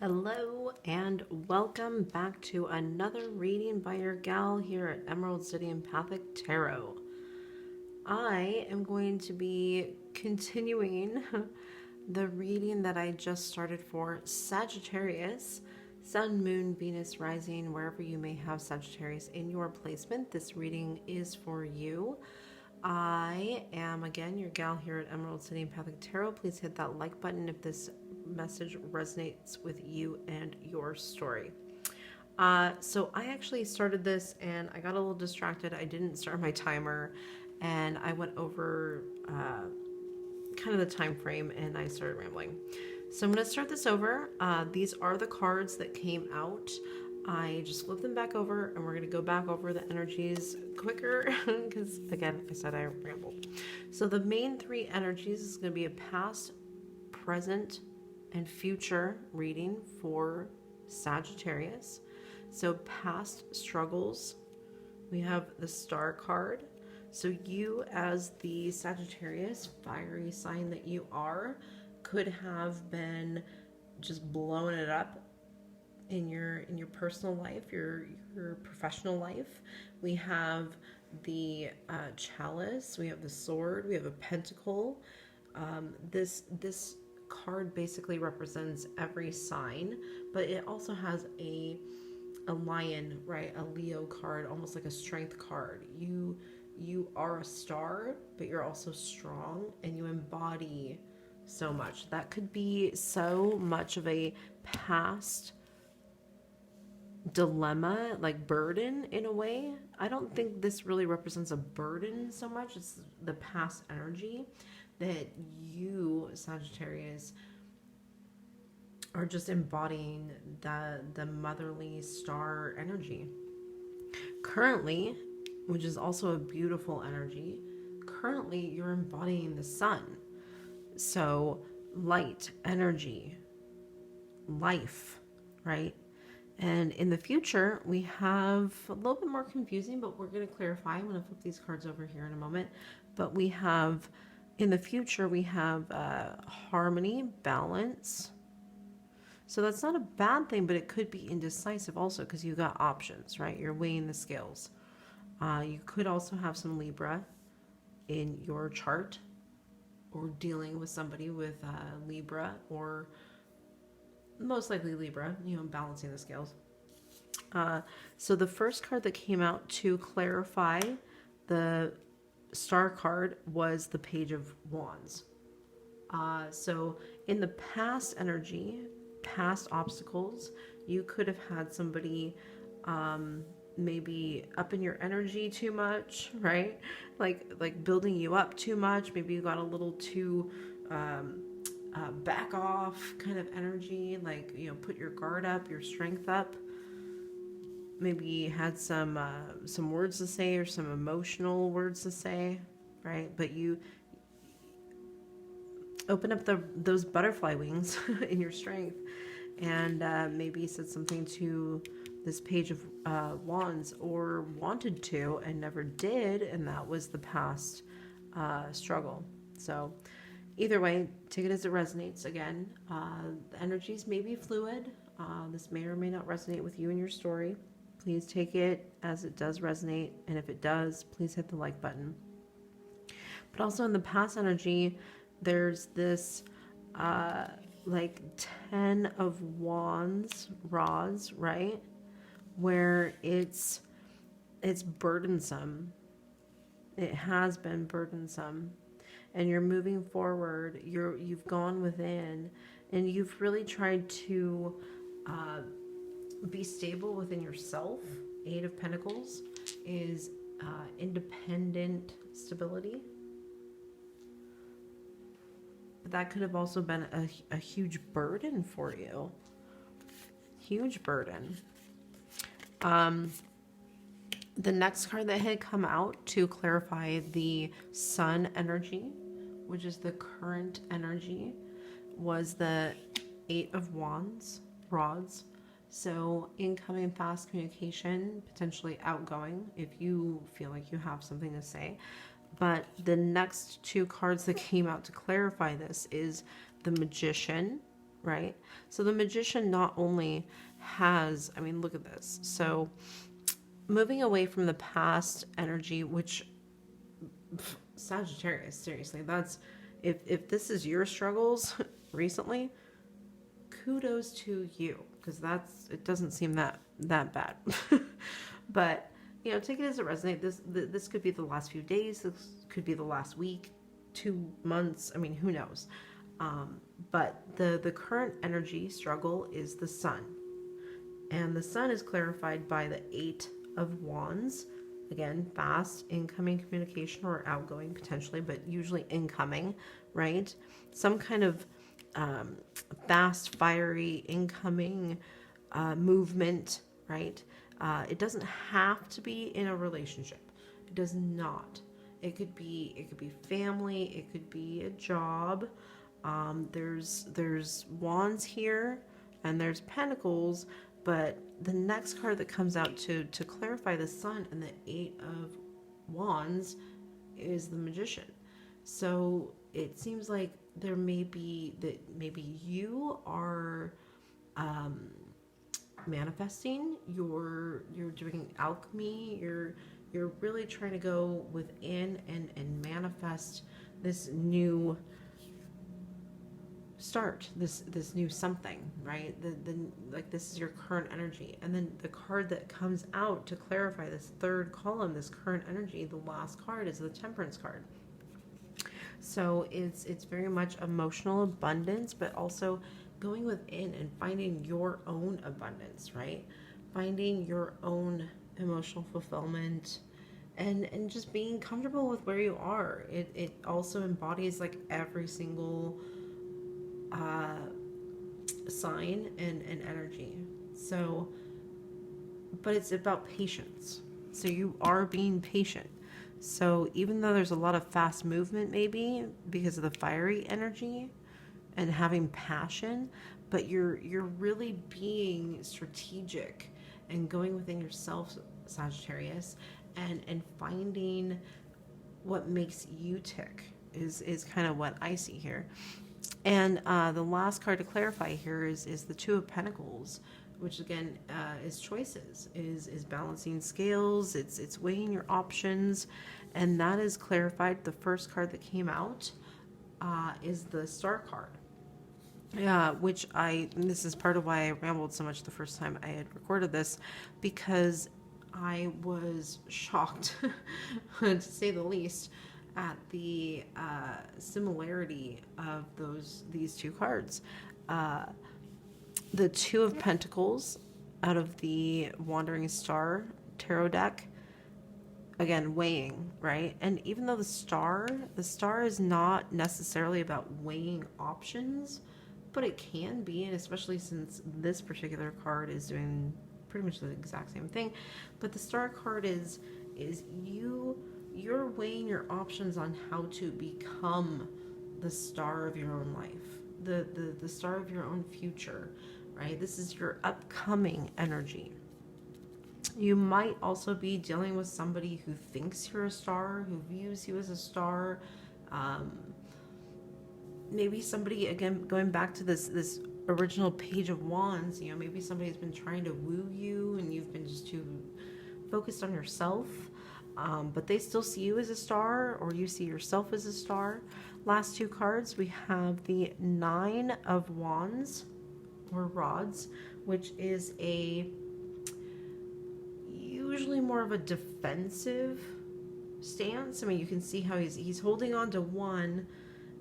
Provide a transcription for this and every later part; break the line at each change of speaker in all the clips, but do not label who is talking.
Hello and welcome back to another reading by your gal here at Emerald City Empathic Tarot. I am going to be continuing the reading that I just started for Sagittarius, Sun, Moon, Venus, Rising, wherever you may have Sagittarius in your placement. This reading is for you. I am, again, your gal here at Emerald City Empathic Tarot. Please hit that like button if this message resonates with you and your story. So I actually started this and I got a little distracted. I didn't start my timer and I went over kind of the time frame and I started rambling. So I'm going to start this over. These are the cards that came out. I just flipped them back over and we're going to go back over the energies quicker because, again, I said I rambled. So the main three energies is going to be a past, present, and future reading for Sagittarius. So past struggles, we have the Star card. So you, as the Sagittarius fiery sign that you are, could have been just blowing it up in your personal life, your professional life. We have the chalice, we have the sword, we have a pentacle. This card basically represents every sign, but it also has a lion, right? A Leo card, almost like a strength card. You are a star, but you're also strong and you embody so much. That could be so much of a past dilemma, like burden in a way. I don't think this really represents a burden so much. It's the past energy that you, Sagittarius, are just embodying the motherly star energy. Currently, which is also a beautiful energy, currently you're embodying the sun. So light, energy, life, right? And in the future, we have a little bit more confusing, but we're going to clarify. I'm going to flip these cards over here in a moment. But we have, in the future, we have harmony, balance. So that's not a bad thing, but it could be indecisive also because you got options, right? You're weighing the scales. You could also have some Libra in your chart or dealing with somebody with Libra or most likely Libra, balancing the scales. So the first card that came out to clarify the Star card was the Page of Wands. So in the past energy, past obstacles, you could have had somebody maybe up in your energy too much, right? Like building you up too much. Maybe you got a little too back off kind of energy, like, put your guard up, your strength up. Maybe you had some words to say or some emotional words to say, right? But you open up those butterfly wings in your strength and maybe said something to this Page of Wands or wanted to and never did, and that was the past struggle. So either way, take it as it resonates. Again, the energies may be fluid. This may or may not resonate with you and your story. Please take it as it does resonate, and if it does, please hit the like button. But also in the past energy, there's this like 10 of Wands rods, right? Where it's burdensome. It has been burdensome. And you're moving forward, you've gone within, and you've really tried to be stable within yourself. Eight of Pentacles is independent stability. But that could have also been a huge burden for you. Huge burden. The next card that had come out to clarify the Sun energy, which is the current energy, was the Eight of Wands, rods. So incoming fast communication, potentially outgoing if you feel like you have something to say. But the next two cards that came out to clarify this is the Magician right? So the Magician not only has, I mean, look at this. So moving away from the past energy, which Sagittarius, seriously, that's if this is your struggles recently, kudos to you, because it doesn't seem that bad. But take it as it resonates. This could be the last few days. This could be the last week, 2 months. I mean, who knows? But the current energy struggle is the Sun, and the Sun is clarified by the Eight of Wands. Again, fast incoming communication or outgoing potentially, but usually incoming, right? Some kind of fast, fiery, incoming movement, right? It doesn't have to be in a relationship. It does not. It could be family. It could be a job. There's wands here, and there's pentacles. But the next card that comes out to clarify the Sun and the Eight of Wands is the Magician. So it seems like there may be that maybe you are manifesting, you're doing alchemy, you're really trying to go within and manifest this new start, this new something, right? Like this is your current energy, and then the card that comes out to clarify this third column, this current energy, the last card is the Temperance card. So it's very much emotional abundance, but also going within and finding your own abundance, right? Finding your own emotional fulfillment, and just being comfortable with where you are. It also embodies like every single sign and energy. So, but it's about patience. So you are being patient. So even though there's a lot of fast movement, maybe because of the fiery energy and having passion, but you're really being strategic and going within yourself, Sagittarius, and finding what makes you tick is kind of what I see here. And the last card to clarify here is the Two of Pentacles, which again is choices, is balancing scales, it's weighing your options, and that is clarified. The first card that came out is the Star card. Yeah, which this is part of why I rambled so much the first time I had recorded this, because I was shocked, to say the least, at the similarity of these two cards. The Two of Pentacles out of the Wandering Star tarot deck, again, weighing, right? And even though the star is not necessarily about weighing options, but it can be, and especially since this particular card is doing pretty much the exact same thing. But the Star card is you're weighing your options on how to become the star of your own life, the star of your own future, right? This is your upcoming energy. You might also be dealing with somebody who thinks you're a star, who views you as a star. Maybe somebody, again, going back to this original Page of Wands, maybe somebody's been trying to woo you and you've been just too focused on yourself, but they still see you as a star, or you see yourself as a star. Last two cards, we have the Nine of Wands, or Rods, which is usually more of a defensive stance. I mean, you can see how he's holding on to one,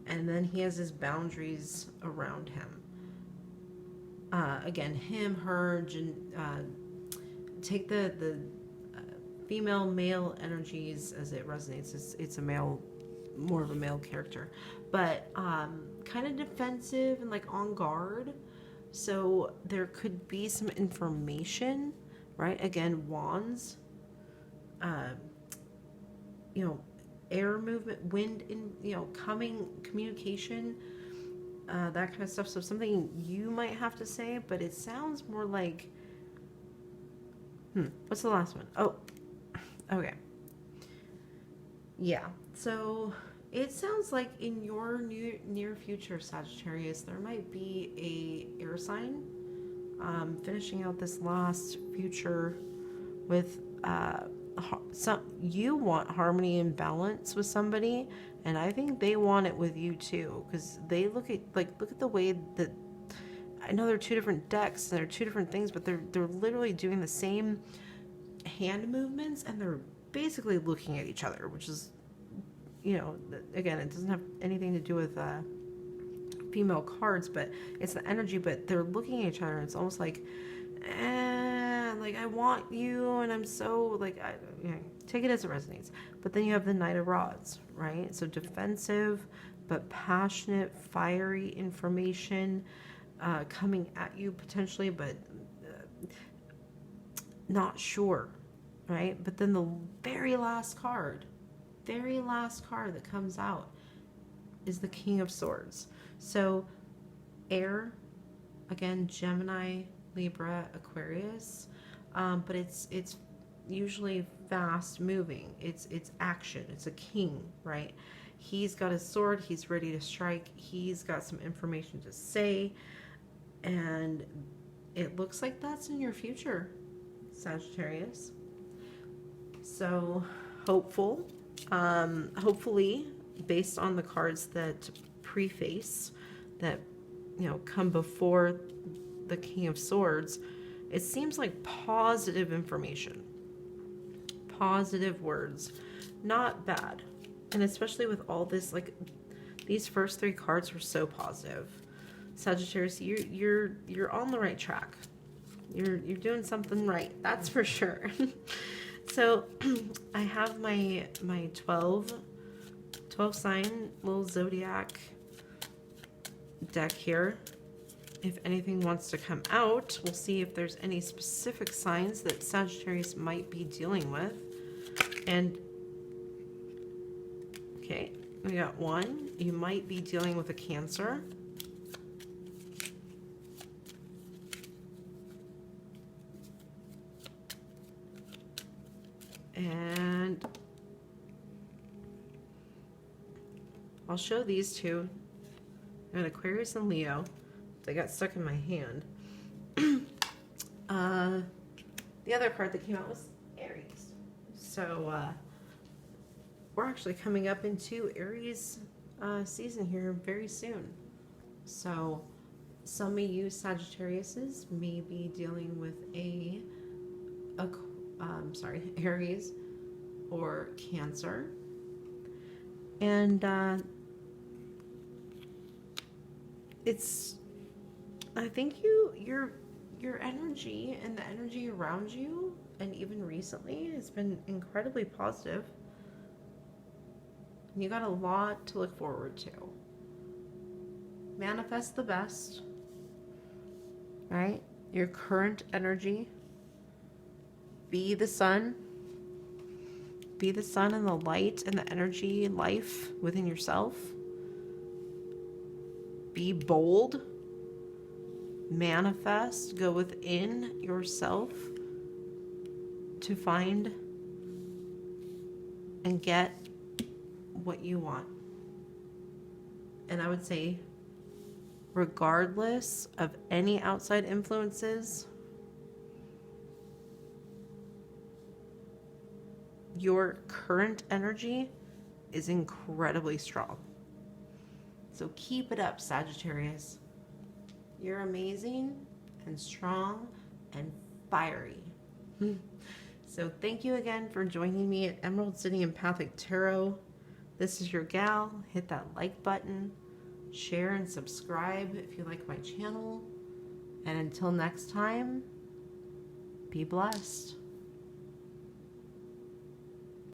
and then he has his boundaries around him. Again, him, her, take the female, male energies as it resonates. It's a male, more of a male character, but kind of defensive and like on guard. So there could be some information, right? Again, wands, air movement, wind in, coming, communication, that kind of stuff. So something you might have to say, but it sounds more like, what's the last one? Oh, okay. Yeah. So It sounds like in your near future, Sagittarius, there might be a air sign finishing out this last future with some. You want harmony and balance with somebody, and I think they want it with you too, because they look at the way that, I know they're two different decks and they're two different things, but they're literally doing the same hand movements, and they're basically looking at each other, which is, again, it doesn't have anything to do with female cards, but it's the energy. But they're looking at each other, and it's almost like, like, I want you, and I'm so, like, take it as it resonates. But then you have the Knight of Rods, right? So defensive, but passionate, fiery information coming at you potentially, but not sure, right? But then the very last card that comes out is the King of Swords. So air, again, Gemini, Libra, Aquarius, but it's usually fast moving. It's action. It's a king, right? He's got his sword. He's ready to strike. He's got some information to say, and it looks like that's in your future, Sagittarius. So hopefully, based on the cards that preface, that come before the King of Swords, it seems like positive information, positive words, not bad. And especially with all this, like, these first three cards were so positive. Sagittarius, you're on the right track. You're doing something right, that's for sure. So I have my 12 sign little zodiac deck here. If anything wants to come out, we'll see if there's any specific signs that Sagittarius might be dealing with. And okay, we got one. You might be dealing with a Cancer. And I'll show these two. An Aquarius and Leo. They got stuck in my hand. The other card that came out was Aries. So we're actually coming up into Aries season here very soon. So some of you Sagittariuses may be dealing with Aries or Cancer. And I think your energy and the energy around you, and even recently, has been incredibly positive. You got a lot to look forward to. Manifest the best, right? Your current energy. Be the sun. Be the sun and the light and the energy and life within yourself. Be bold. Manifest. Go within yourself to find and get what you want. And I would say, regardless of any outside influences, your current energy is incredibly strong. So keep it up, Sagittarius. You're amazing and strong and fiery. So thank you again for joining me at Emerald City Empathic Tarot. This is your gal. Hit that like button, share and subscribe if you like my channel. And until next time, be blessed.